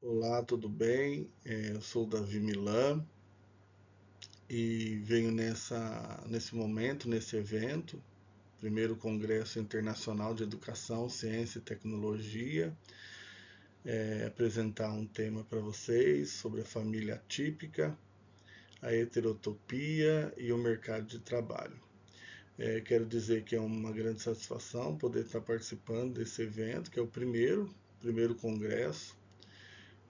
Olá, tudo bem? Eu sou o Davi Milan e venho nesse momento, nesse evento, primeiro Congresso Internacional de Educação, Ciência e Tecnologia, apresentar um tema para vocês sobre a família atípica, a heterotopia e o mercado de trabalho. Quero dizer que é uma grande satisfação poder estar participando desse evento, que é o primeiro congresso,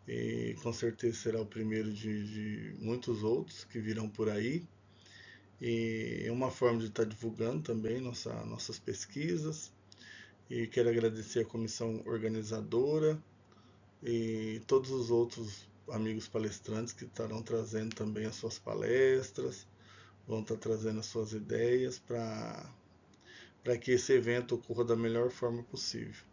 e com certeza será o primeiro de muitos outros que virão por aí. E é uma forma de estar divulgando também nossas pesquisas. E quero agradecer a comissão organizadora e todos os outros amigos palestrantes que estarão trazendo também as suas palestras, vão estar trazendo as suas ideias para que esse evento ocorra da melhor forma possível.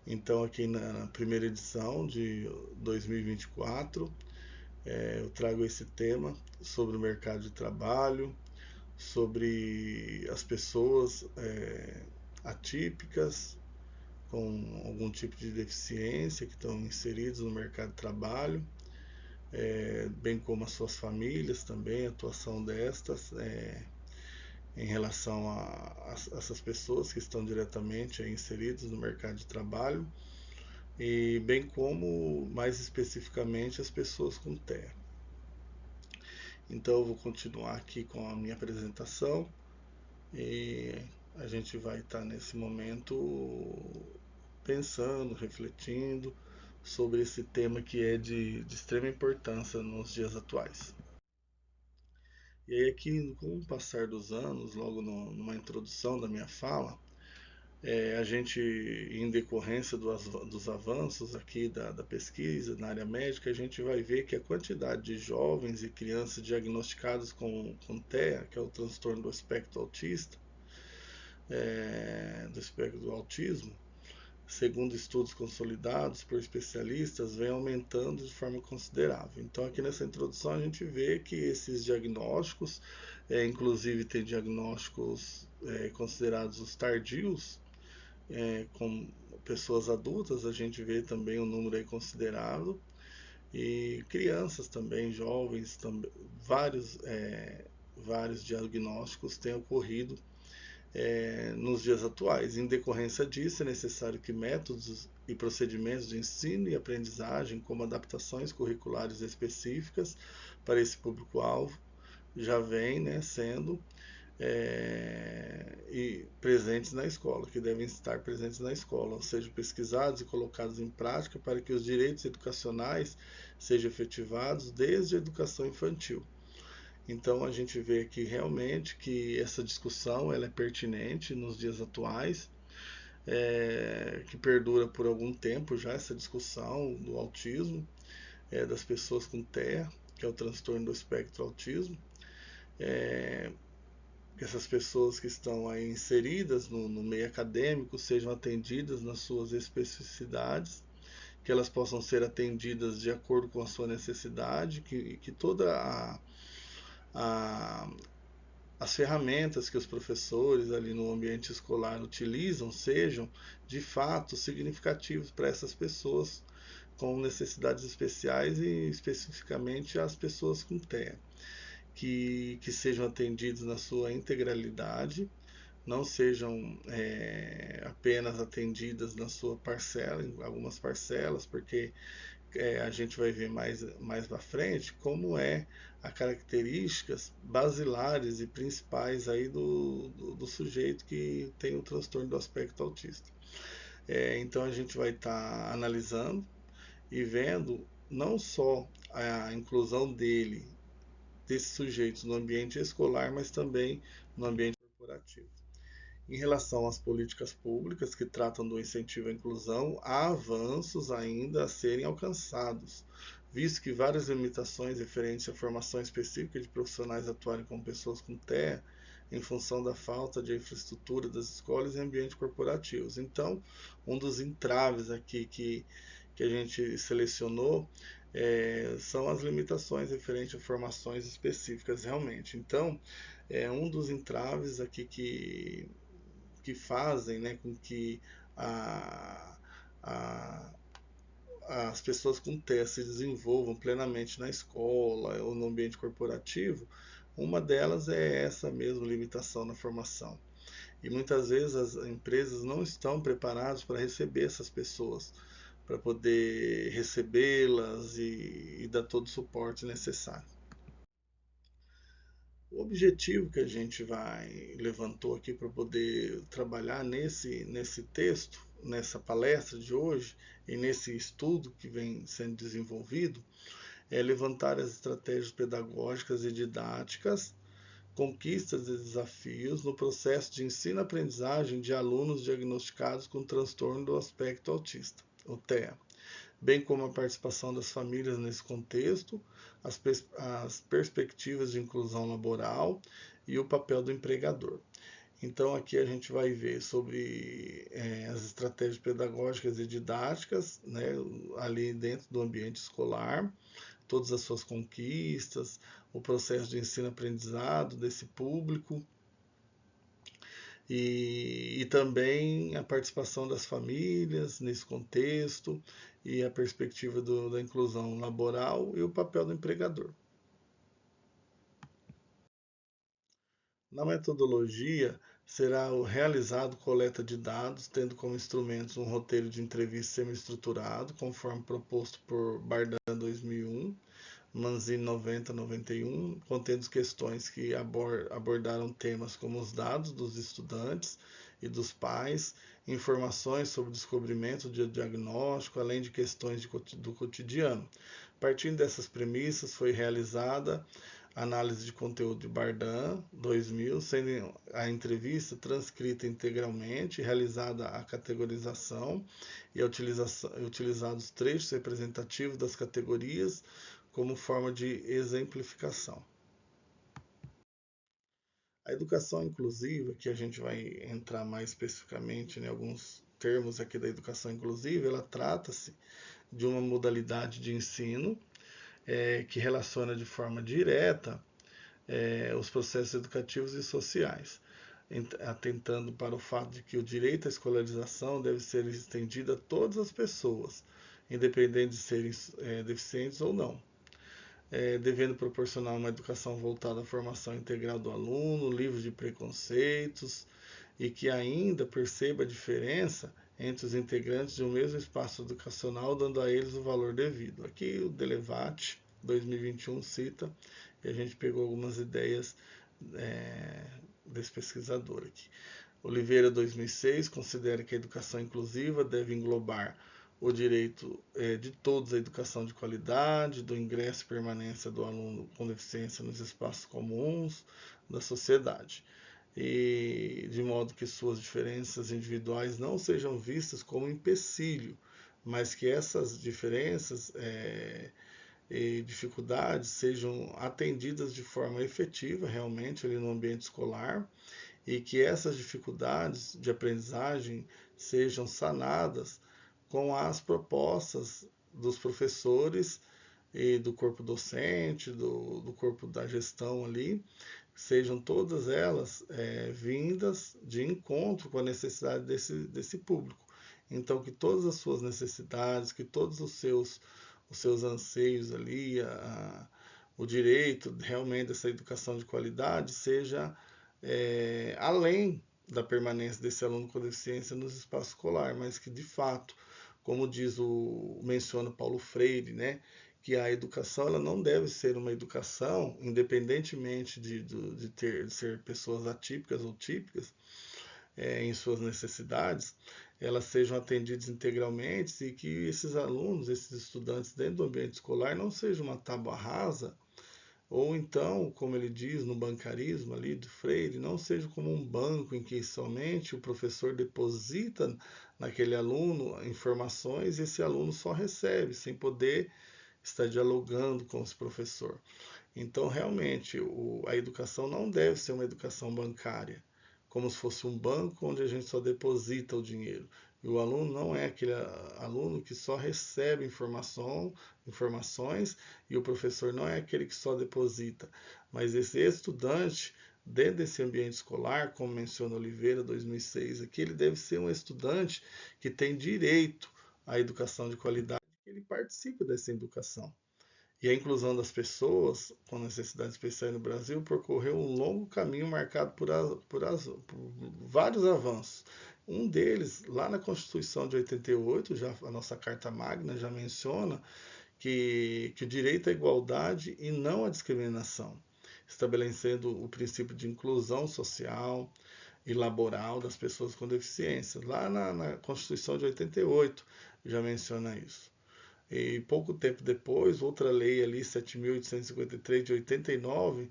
Então, aqui na primeira edição de 2024, eu trago esse tema sobre o mercado de trabalho, sobre as pessoas atípicas, com algum tipo de deficiência, que estão inseridos no mercado de trabalho, bem como as suas famílias também, a atuação destas em relação a essas pessoas que estão diretamente inseridas no mercado de trabalho, e bem como, mais especificamente, as pessoas com TEA. Então eu vou continuar aqui com a minha apresentação e a gente vai estar nesse momento pensando, refletindo sobre esse tema que é de extrema importância nos dias atuais. E aí aqui, com o passar dos anos, logo numa introdução da minha fala, a gente, em decorrência dos avanços aqui da pesquisa na área médica, a gente vai ver que a quantidade de jovens e crianças diagnosticados com TEA, que é o transtorno do espectro autista, do espectro do autismo, segundo estudos consolidados por especialistas, vem aumentando de forma considerável. Então, aqui nessa introdução, a gente vê que esses diagnósticos, inclusive tem diagnósticos considerados os tardios, com pessoas adultas, a gente vê também um número aí considerável, e crianças também, jovens, também, vários diagnósticos têm ocorrido nos dias atuais. Em decorrência disso, é necessário que métodos e procedimentos de ensino e aprendizagem, como adaptações curriculares específicas para esse público-alvo, já vêm sendo e presentes na escola, que devem estar presentes na escola, ou seja, pesquisados e colocados em prática para que os direitos educacionais sejam efetivados desde a educação infantil. Então a gente vê aqui realmente que essa discussão ela é pertinente nos dias atuais, que perdura por algum tempo já essa discussão do autismo, das pessoas com TEA, que é o transtorno do espectro autismo, que essas pessoas que estão aí inseridas no meio acadêmico sejam atendidas nas suas especificidades, que elas possam ser atendidas de acordo com a sua necessidade, que toda a as ferramentas que os professores ali no ambiente escolar utilizam sejam de fato significativos para essas pessoas com necessidades especiais e especificamente as pessoas com TEA, que sejam atendidos na sua integralidade, não sejam apenas atendidas na sua parcela, em algumas parcelas, porque a gente vai ver mais para frente como as características basilares e principais aí do sujeito que tem o transtorno do aspecto autista. Então a gente vai estar analisando e vendo não só a inclusão desses sujeitos no ambiente escolar, mas também no ambiente corporativo. Em relação às políticas públicas que tratam do incentivo à inclusão, há avanços ainda a serem alcançados, visto que várias limitações referentes à formação específica de profissionais atuarem com pessoas com TEA, em função da falta de infraestrutura das escolas e ambientes corporativos. Então, um dos entraves aqui que a gente selecionou são as limitações referentes a formações específicas realmente. Então, um dos entraves aqui que fazem com que a as pessoas com TEA se desenvolvam plenamente na escola ou no ambiente corporativo, uma delas é essa mesma limitação na formação. E muitas vezes as empresas não estão preparadas para receber essas pessoas, para poder recebê-las e dar todo o suporte necessário. O objetivo que a gente levantou aqui para poder trabalhar nesse texto, nessa palestra de hoje e nesse estudo que vem sendo desenvolvido, é levantar as estratégias pedagógicas e didáticas, conquistas e desafios no processo de ensino-aprendizagem de alunos diagnosticados com transtorno do aspecto autista, o TEA, bem como a participação das famílias nesse contexto, as perspectivas de inclusão laboral e o papel do empregador. Então aqui a gente vai ver sobre as estratégias pedagógicas e didáticas, né, ali dentro do ambiente escolar, todas as suas conquistas, o processo de ensino-aprendizado desse público e também a participação das famílias nesse contexto e a perspectiva da inclusão laboral e o papel do empregador. Na metodologia, será realizado coleta de dados, tendo como instrumentos um roteiro de entrevista semi-estruturado, conforme proposto por Bardan 2001, Manzini 90-91, contendo questões que abordaram temas como os dados dos estudantes e dos pais, informações sobre o descobrimento de diagnóstico, além de questões do cotidiano. Partindo dessas premissas, foi realizada a análise de conteúdo de Bardan 2000, sendo a entrevista transcrita integralmente, realizada a categorização e utilizados trechos representativos das categorias como forma de exemplificação. A educação inclusiva, que a gente vai entrar mais especificamente em alguns termos aqui da educação inclusiva, ela trata-se de uma modalidade de ensino que relaciona de forma direta os processos educativos e sociais, atentando para o fato de que o direito à escolarização deve ser estendido a todas as pessoas, independente de serem deficientes ou não. Devendo proporcionar uma educação voltada à formação integral do aluno, livre de preconceitos e que ainda perceba a diferença entre os integrantes de um mesmo espaço educacional, dando a eles o valor devido. Aqui o Delevate 2021 cita, e a gente pegou algumas ideias desse pesquisador aqui. Oliveira 2006 considera que a educação inclusiva deve englobar o direito de todos à educação de qualidade, do ingresso e permanência do aluno com deficiência nos espaços comuns da sociedade, e de modo que suas diferenças individuais não sejam vistas como empecilho, mas que essas diferenças e dificuldades sejam atendidas de forma efetiva realmente ali no ambiente escolar, e que essas dificuldades de aprendizagem sejam sanadas com as propostas dos professores e do corpo docente, do corpo da gestão ali, sejam todas elas vindas de encontro com a necessidade desse público. Então, que todas as suas necessidades, que todos os seus anseios ali, o direito realmente dessa educação de qualidade seja além da permanência desse aluno com deficiência nos espaços escolares, mas que de fato, como menciona Paulo Freire, né, que a educação ela não deve ser uma educação, independentemente de ser pessoas atípicas ou típicas em suas necessidades, elas sejam atendidas integralmente e que esses alunos, esses estudantes dentro do ambiente escolar não sejam uma tábua rasa, ou então, como ele diz no bancarismo ali do Freire, não seja como um banco em que somente o professor deposita naquele aluno informações e esse aluno só recebe, sem poder estar dialogando com esse professor. Então, realmente, a educação não deve ser uma educação bancária, como se fosse um banco onde a gente só deposita o dinheiro. E o aluno não é aquele aluno que só recebe informações e o professor não é aquele que só deposita. Mas esse estudante, dentro desse ambiente escolar, como menciona Oliveira 2006, aqui ele deve ser um estudante que tem direito à educação de qualidade, que ele participe dessa educação. E a inclusão das pessoas com necessidades especiais no Brasil percorreu um longo caminho marcado por vários avanços. Um deles, lá na Constituição de 88, já a nossa Carta Magna já menciona que o direito à igualdade e não à discriminação, estabelecendo o princípio de inclusão social e laboral das pessoas com deficiência. Lá na Constituição de 88 já menciona isso. E pouco tempo depois, outra lei ali, 7.853 de 89,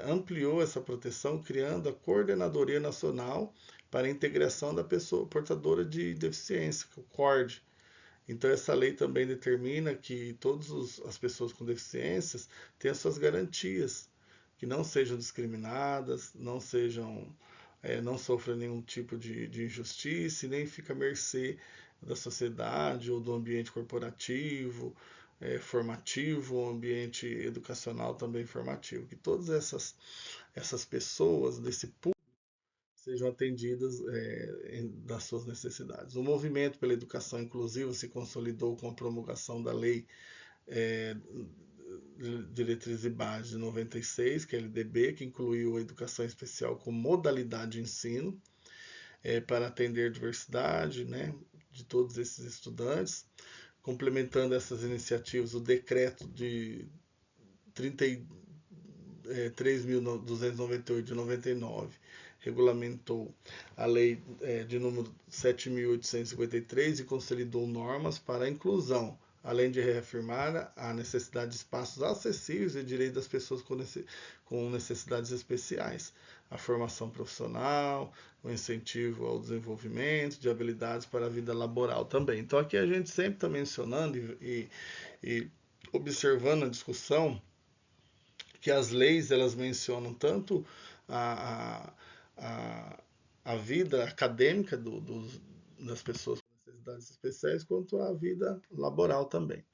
ampliou essa proteção, criando a Coordenadoria Nacional para a Integração da Pessoa Portadora de Deficiência, o CORD. Então, essa lei também determina que todas as pessoas com deficiências tenham suas garantias, que não sejam discriminadas, não sofram nenhum tipo de injustiça e nem fica à mercê da sociedade ou do ambiente corporativo, formativo, ou ambiente educacional também formativo. Que todas essas pessoas desse público sejam atendidas das suas necessidades. O movimento pela educação inclusiva se consolidou com a promulgação da Lei Diretriz e Base de 96, que é a LDB, que incluiu a educação especial como modalidade de ensino para atender a diversidade, né, de todos esses estudantes, complementando essas iniciativas o decreto de 3.298 de 99 regulamentou a lei de número 7.853 e consolidou normas para a inclusão, além de reafirmar a necessidade de espaços acessíveis e direito das pessoas com necessidades especiais, a formação profissional, o incentivo ao desenvolvimento de habilidades para a vida laboral também. Então aqui a gente sempre está mencionando e observando a discussão que as leis elas mencionam tanto a, a, a vida acadêmica das pessoas com necessidades especiais quanto a vida laboral também.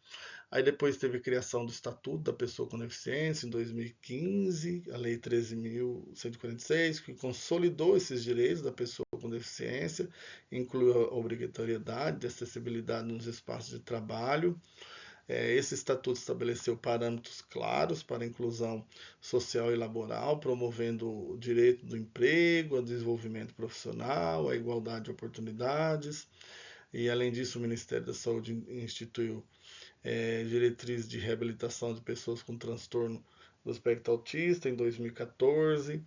Aí depois teve a criação do Estatuto da Pessoa com Deficiência em 2015, a Lei 13.146, que consolidou esses direitos da pessoa com deficiência, incluiu a obrigatoriedade de acessibilidade nos espaços de trabalho. Esse estatuto estabeleceu parâmetros claros para a inclusão social e laboral, promovendo o direito do emprego, o desenvolvimento profissional, a igualdade de oportunidades. E, além disso, o Ministério da Saúde instituiu diretriz de reabilitação de pessoas com transtorno do espectro autista em 2014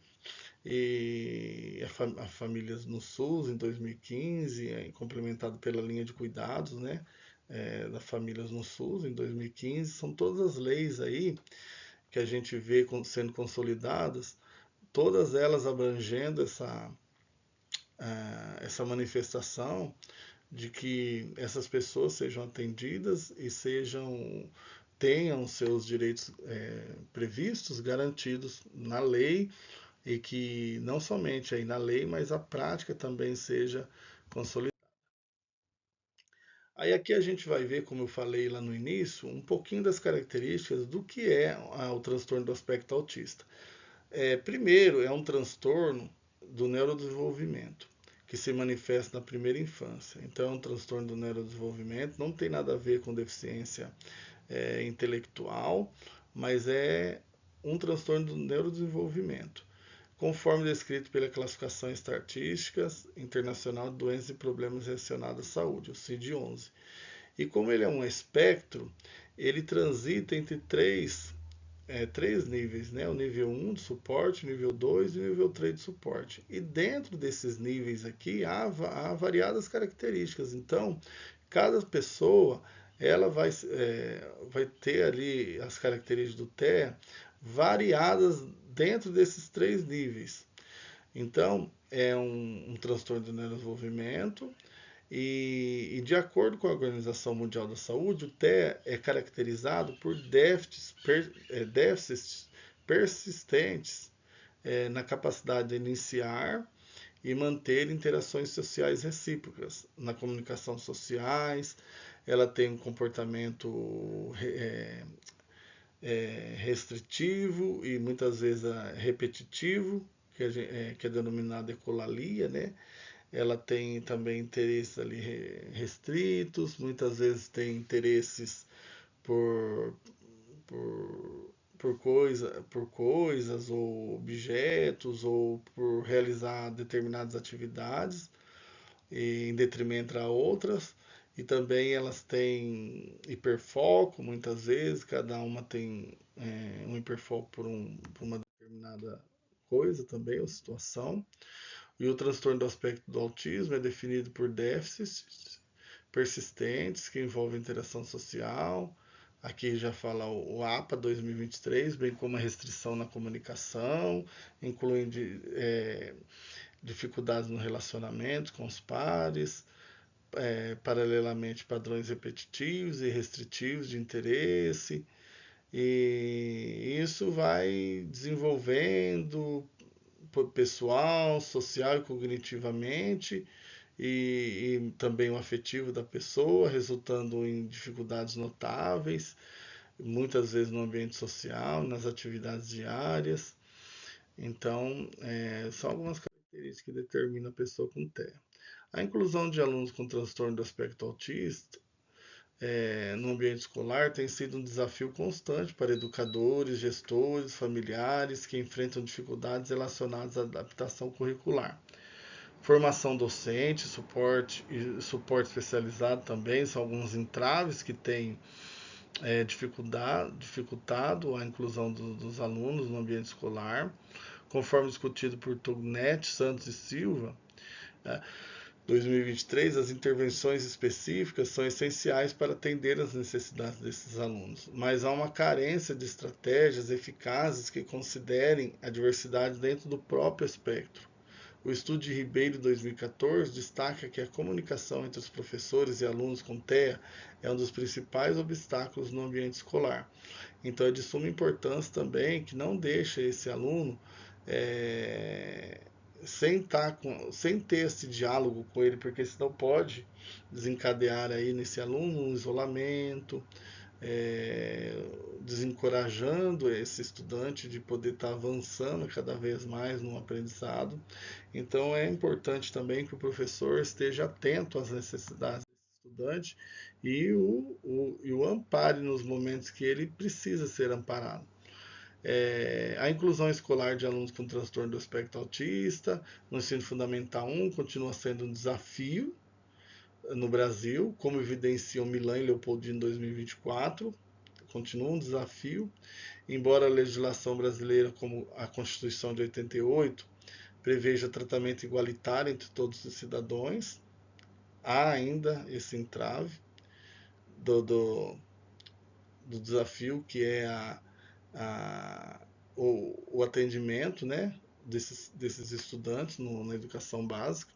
e a famílias no SUS em 2015, complementado pela linha de cuidados, né, da famílias no SUS em 2015. São todas as leis aí que a gente vê sendo consolidadas, todas elas abrangendo essa manifestação de que essas pessoas sejam atendidas e tenham seus direitos previstos, garantidos na lei, e que não somente aí na lei, mas a prática também seja consolidada. Aí aqui a gente vai ver, como eu falei lá no início, um pouquinho das características do que é o transtorno do espectro autista. Primeiro, é um transtorno do neurodesenvolvimento, que se manifesta na primeira infância. Então, é um transtorno do neurodesenvolvimento, não tem nada a ver com deficiência intelectual, mas é um transtorno do neurodesenvolvimento, conforme descrito pela Classificação Estatística Internacional de Doenças e Problemas Relacionados à Saúde, o CID-11. E como ele é um espectro, ele transita entre três níveis, né? O nível 1 de suporte, o nível 2 e o nível 3 de suporte. E dentro desses níveis aqui há variadas características. Então, cada pessoa ela vai ter ali as características do TEA variadas dentro desses três níveis. Então, é um transtorno do neurodesenvolvimento e de acordo com a Organização Mundial da Saúde, o TEA é caracterizado por déficits persistentes na capacidade de iniciar e manter interações sociais recíprocas, na comunicação sociais. Ela tem um comportamento restritivo e muitas vezes repetitivo, que é denominado ecolalia, né? ela tem também interesses ali restritos, muitas vezes tem interesses por, por coisas ou objetos ou por realizar determinadas atividades em detrimento a outras. E também elas têm hiperfoco, muitas vezes, cada uma tem um hiperfoco por uma determinada coisa também, ou situação. E o transtorno do aspecto do autismo é definido por déficits persistentes que envolvem interação social. Aqui já fala o APA 2023, bem como a restrição na comunicação, incluindo dificuldades no relacionamento com os pares, paralelamente padrões repetitivos e restritivos de interesse. E isso vai desenvolvendo pessoal, social e cognitivamente, e também o afetivo da pessoa, resultando em dificuldades notáveis, muitas vezes no ambiente social, nas atividades diárias. Então, são algumas características que determinam a pessoa com TEA. A inclusão de alunos com transtorno do aspecto autista no ambiente escolar tem sido um desafio constante para educadores, gestores, familiares que enfrentam dificuldades relacionadas à adaptação curricular. Formação docente, suporte e suporte especializado também são alguns entraves que têm dificultado a inclusão dos alunos no ambiente escolar. Conforme discutido por Tugnet, Santos e Silva, 2023, as intervenções específicas são essenciais para atender às necessidades desses alunos, mas há uma carência de estratégias eficazes que considerem a diversidade dentro do próprio espectro. O estudo de Ribeiro 2014 destaca que a comunicação entre os professores e alunos com TEA é um dos principais obstáculos no ambiente escolar. Então é de suma importância também que não deixe esse aluno sem ter esse diálogo com ele, porque senão pode desencadear aí nesse aluno um isolamento, desencorajando esse estudante de poder estar avançando cada vez mais no aprendizado. Então é importante também que o professor esteja atento às necessidades desse estudante e o ampare nos momentos que ele precisa ser amparado. A inclusão escolar de alunos com transtorno do espectro autista no ensino fundamental 1 continua sendo um desafio no Brasil, como evidenciam Milan e Leopoldino em 2024, continua um desafio, embora a legislação brasileira, como a Constituição de 88, preveja tratamento igualitário entre todos os cidadãos, há ainda esse entrave do desafio que é o atendimento, né, desses estudantes na educação básica.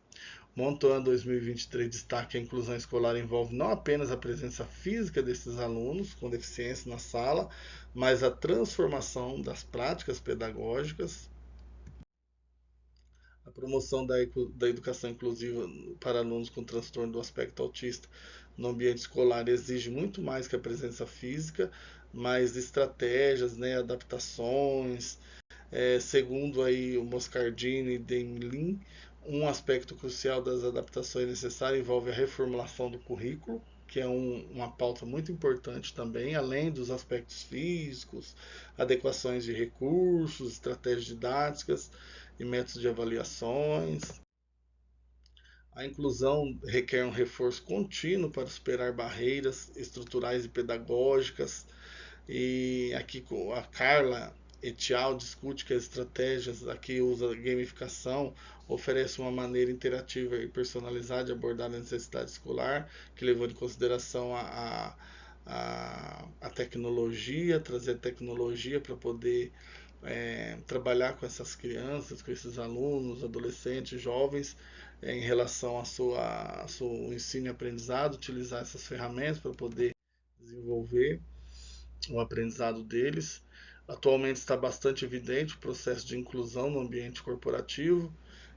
Montoan 2023 destaca que a inclusão escolar envolve não apenas a presença física desses alunos com deficiência na sala, mas a transformação das práticas pedagógicas, a promoção da educação inclusiva para alunos com transtorno do aspecto autista no ambiente escolar exige muito mais que a presença física, mas estratégias, né, adaptações. Segundo aí o Moscardini e Demlin, um aspecto crucial das adaptações necessárias envolve a reformulação do currículo, que é uma pauta muito importante também, além dos aspectos físicos, adequações de recursos, estratégias didáticas e métodos de avaliações. A inclusão requer um reforço contínuo para superar barreiras estruturais e pedagógicas. E aqui a Carla Etial discute que as estratégias aqui usa gamificação, oferece uma maneira interativa e personalizada de abordar a necessidade escolar, que levou em consideração a tecnologia, trazer tecnologia para poder trabalhar com essas crianças, com esses alunos, adolescentes, jovens, em relação ao seu ensino e aprendizado, utilizar essas ferramentas para poder desenvolver o aprendizado deles. Atualmente está bastante evidente o processo de inclusão no ambiente corporativo,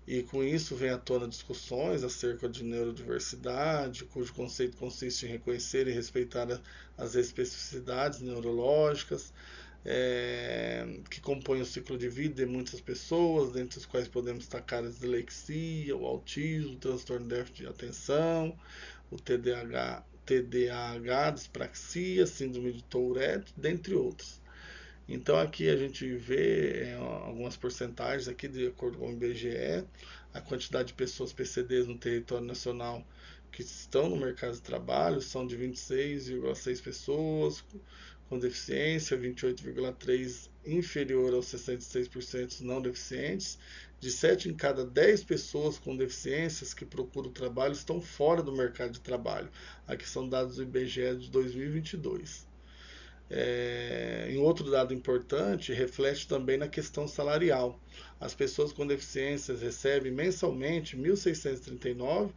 e com isso vem à tona discussões acerca de neurodiversidade, cujo conceito consiste em reconhecer e respeitar as especificidades neurológicas, que compõem o ciclo de vida de muitas pessoas, dentre os quais podemos destacar a dislexia, o autismo, o transtorno de déficit de atenção, o TDAH, dispraxia, síndrome de Tourette, dentre outros. Então aqui a gente vê algumas porcentagens aqui de acordo com o IBGE, a quantidade de pessoas PCDs no território nacional que estão no mercado de trabalho são de 26,6 pessoas com deficiência, 28,3 inferior aos 66% não deficientes. De 7 em cada 10 pessoas com deficiências que procuram trabalho estão fora do mercado de trabalho. Aqui são dados do IBGE de 2022. Em outro dado importante, reflete também na questão salarial. As pessoas com deficiências recebem mensalmente 1.639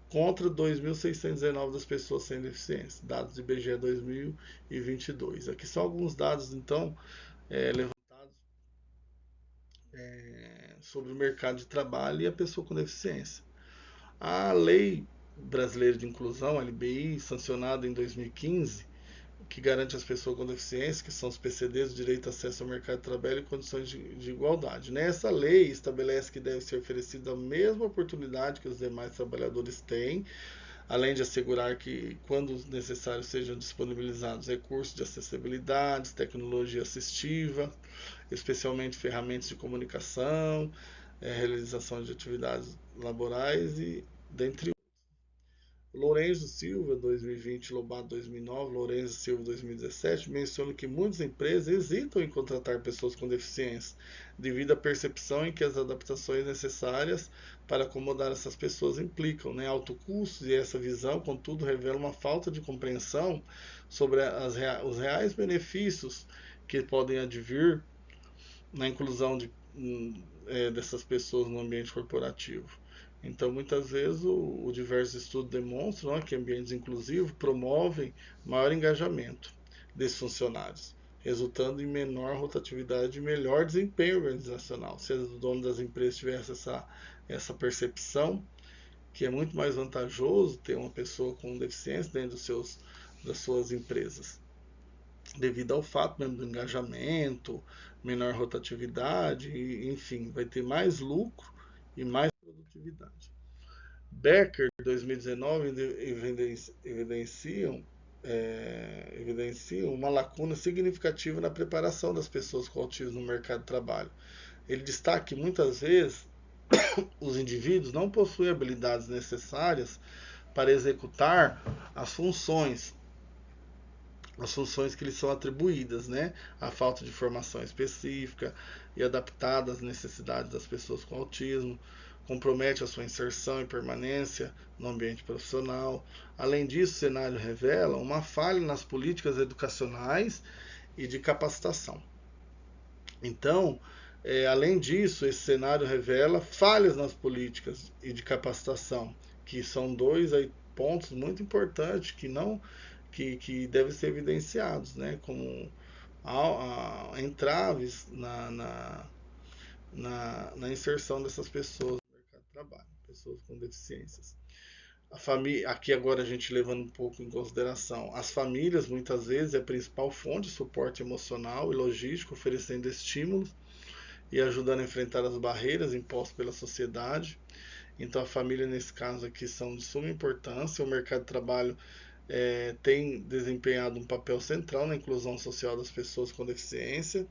contra 2.619 das pessoas sem deficiência, dados do IBGE 2022. Aqui são alguns dados, então, levantados sobre o mercado de trabalho e a pessoa com deficiência. A Lei Brasileira de Inclusão, a LBI, sancionada em 2015, que garante às pessoas com deficiência, que são os PCDs, o direito a acesso ao mercado de trabalho e condições de igualdade. Nessa lei estabelece que deve ser oferecida a mesma oportunidade que os demais trabalhadores têm, além de assegurar que, quando necessário, sejam disponibilizados recursos de acessibilidade, tecnologia assistiva, especialmente ferramentas de comunicação, realização de atividades laborais e dentre Lourenço Silva, 2020, Lobato 2009, Lourenço Silva 2017, menciona que muitas empresas hesitam em contratar pessoas com deficiência, devido à percepção em que as adaptações necessárias para acomodar essas pessoas implicam alto custo, e essa visão, contudo, revela uma falta de compreensão sobre os reais benefícios que podem advir na inclusão dessas pessoas no ambiente corporativo. Então, muitas vezes, o diversos estudos demonstram que ambientes inclusivos promovem maior engajamento desses funcionários, resultando em menor rotatividade e melhor desempenho organizacional. Se os donos das empresas tivessem essa percepção, que é muito mais vantajoso ter uma pessoa com deficiência dentro das suas empresas, devido ao fato mesmo do engajamento, menor rotatividade, enfim, vai ter mais lucro e mais produtividade. Becker, 2019, evidenciam uma lacuna significativa na preparação das pessoas com autismo no mercado de trabalho. Ele destaca que muitas vezes os indivíduos não possuem habilidades necessárias para executar as funções que lhes são atribuídas, a falta de formação específica e adaptada às necessidades das pessoas com autismo, compromete a sua inserção e permanência no ambiente profissional. Além disso, o cenário revela uma falha nas políticas educacionais e de capacitação. Então, além disso, esse cenário revela falhas nas políticas e de capacitação, que são dois pontos muito importantes que devem ser evidenciados, como entraves na inserção dessas pessoas no mercado de trabalho, pessoas com deficiências. A família, aqui agora a gente levando um pouco em consideração, as famílias muitas vezes é a principal fonte de suporte emocional e logístico, oferecendo estímulos e ajudando a enfrentar as barreiras impostas pela sociedade. Então a família nesse caso aqui são de suma importância. O mercado de trabalho tem desempenhado um papel central na inclusão social das pessoas com deficiência,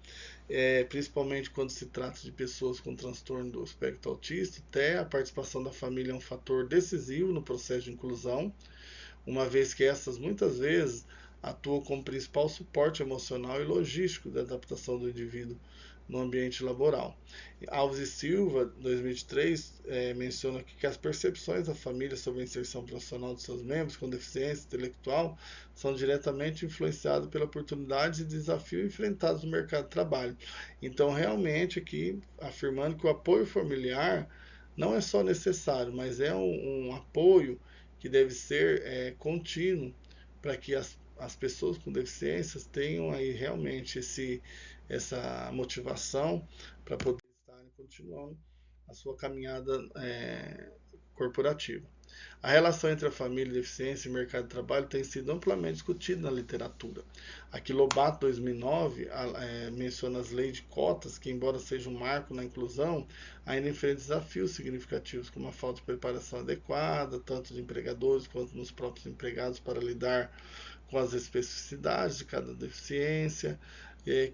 principalmente quando se trata de pessoas com transtorno do espectro autista. Até a participação da família é um fator decisivo no processo de inclusão, uma vez que essas muitas vezes atuam como principal suporte emocional e logístico da adaptação do indivíduo no ambiente laboral. Alves e Silva, 2023, menciona aqui que as percepções da família sobre a inserção profissional de seus membros com deficiência intelectual são diretamente influenciadas pelas oportunidades e desafios enfrentados no mercado de trabalho. Então, realmente, aqui, afirmando que o apoio familiar não é só necessário, mas é um apoio que deve ser contínuo para que as pessoas com deficiências tenham aí realmente essa motivação para poder estar continuando a sua caminhada corporativa. A relação entre a família, deficiência e mercado de trabalho tem sido amplamente discutida na literatura. Aqui Lobato, 2009, menciona as leis de cotas, que embora seja um marco na inclusão, ainda enfrentam desafios significativos, como a falta de preparação adequada, tanto de empregadores quanto nos próprios empregados, para lidar com as especificidades de cada deficiência,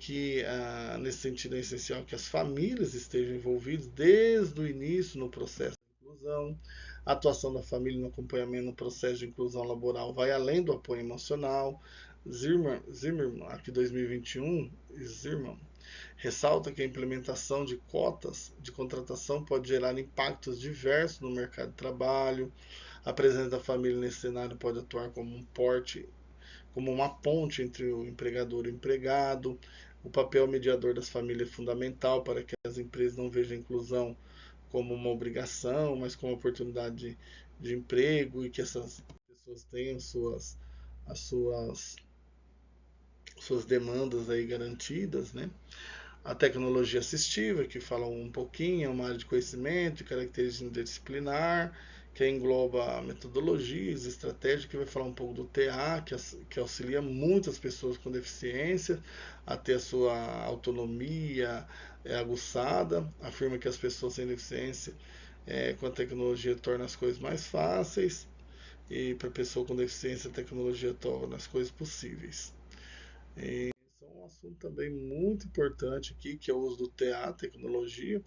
que nesse sentido é essencial que as famílias estejam envolvidas desde o início no processo de inclusão. A atuação da família no acompanhamento no processo de inclusão laboral vai além do apoio emocional. Zimmermann, aqui 2021, Zimmermann, ressalta que a implementação de cotas de contratação pode gerar impactos diversos no mercado de trabalho. A presença da família nesse cenário pode atuar como uma ponte entre o empregador e o empregado. O papel mediador das famílias é fundamental para que as empresas não vejam a inclusão como uma obrigação, mas como uma oportunidade de emprego, e que essas pessoas tenham suas demandas aí garantidas, né? A tecnologia assistiva, que fala um pouquinho, é uma área de conhecimento e característica interdisciplinar, que engloba metodologias, estratégias, que vai falar um pouco do TA, que auxilia muitas pessoas com deficiência a ter a sua autonomia aguçada, afirma que as pessoas sem deficiência com a tecnologia torna as coisas mais fáceis, e para a pessoa com deficiência a tecnologia torna as coisas possíveis. E um assunto também muito importante aqui, que é o uso do TA, tecnologia,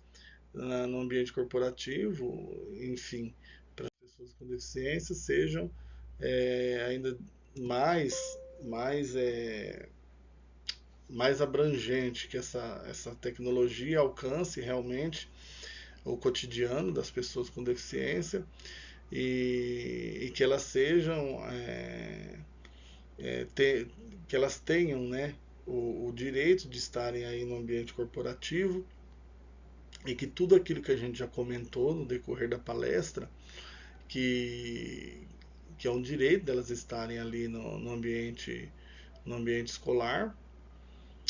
no ambiente corporativo, enfim, para as pessoas com deficiência sejam ainda mais, mais abrangente, que essa tecnologia alcance realmente o cotidiano das pessoas com deficiência, e que elas sejam que elas tenham, né, o direito de estarem aí no ambiente corporativo, e que tudo aquilo que a gente já comentou no decorrer da palestra, que é um direito delas estarem ali no ambiente escolar,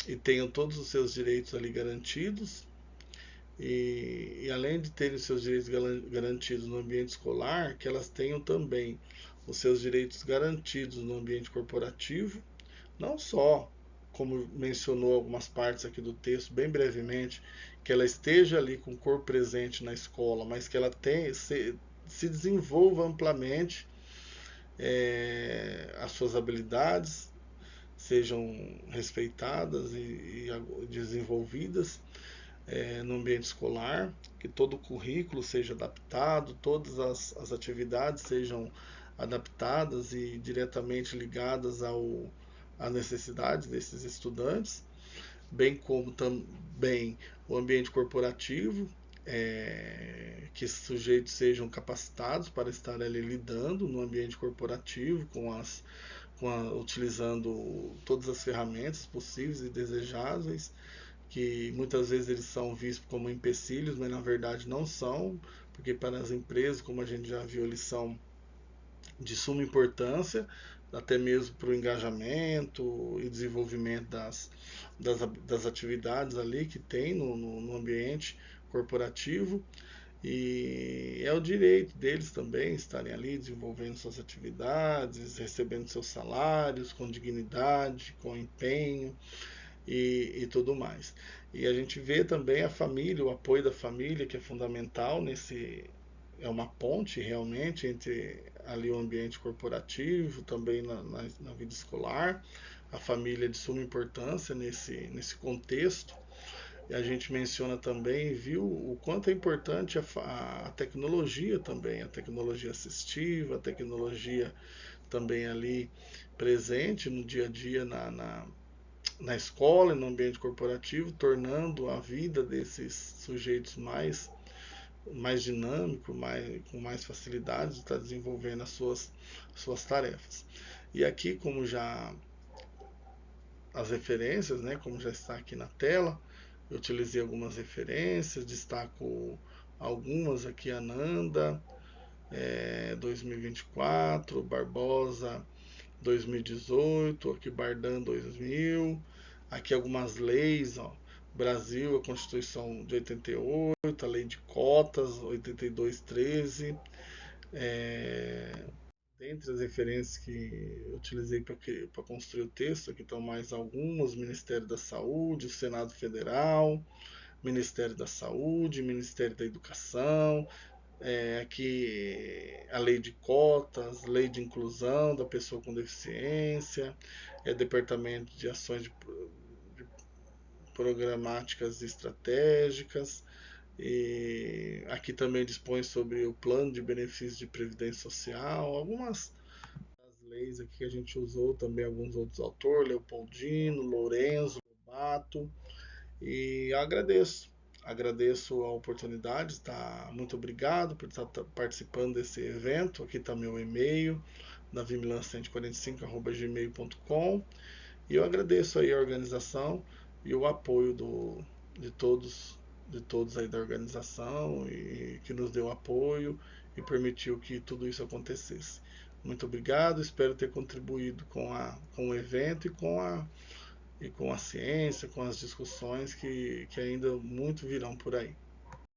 e tenham todos os seus direitos ali garantidos, e além de terem os seus direitos garantidos no ambiente escolar, que elas tenham também os seus direitos garantidos no ambiente corporativo, não só, como mencionou algumas partes aqui do texto, bem brevemente, que ela esteja ali com o corpo presente na escola, mas que ela se desenvolva amplamente as suas habilidades, sejam respeitadas e desenvolvidas no ambiente escolar, que todo o currículo seja adaptado, todas as atividades sejam adaptadas e diretamente ligadas às necessidades desses estudantes, bem como também o ambiente corporativo, que esses sujeitos sejam capacitados para estar ali lidando no ambiente corporativo utilizando todas as ferramentas possíveis e desejáveis, que muitas vezes eles são vistos como empecilhos, mas na verdade não são, porque para as empresas, como a gente já viu, eles são de suma importância, até mesmo para o engajamento e desenvolvimento das atividades ali que tem no ambiente corporativo. E é o direito deles também estarem ali desenvolvendo suas atividades, recebendo seus salários com dignidade, com empenho e tudo mais. E a gente vê também a família, o apoio da família, que é fundamental é uma ponte realmente entre ali o ambiente corporativo, também na vida escolar. A família é de suma importância nesse contexto. E a gente menciona também, viu, o quanto é importante a tecnologia também, a tecnologia assistiva, a tecnologia também ali presente no dia a dia na escola e no ambiente corporativo, tornando a vida desses sujeitos mais dinâmico, com mais facilidade de estar desenvolvendo as suas tarefas. E aqui, como já as referências, né, como já está aqui na tela, eu utilizei algumas referências, destaco algumas aqui: Ananda, 2024, Barbosa, 2018, aqui Bardan, 2000, aqui algumas leis, ó. Brasil, a Constituição de 88, a Lei de Cotas, 8213, Dentre as referências que eu utilizei para construir o texto, aqui estão mais algumas: Ministério da Saúde, o Senado Federal, Ministério da Saúde, Ministério da Educação, aqui a lei de cotas, lei de inclusão da pessoa com deficiência, Departamento de Ações de Programáticas e Estratégicas, e aqui também dispõe sobre o plano de benefícios de previdência social, algumas das leis aqui que a gente usou, também alguns outros autores, Leopoldino, Lourenço, Lobato, e agradeço a oportunidade, tá? Muito obrigado por estar participando desse evento. Aqui está meu e-mail, davimilan145@gmail.com, e eu agradeço aí a organização e o apoio de todos de todos aí da organização, e que nos deu apoio e permitiu que tudo isso acontecesse. Muito obrigado, espero ter contribuído com o evento e com a ciência, com as discussões que ainda muito virão por aí.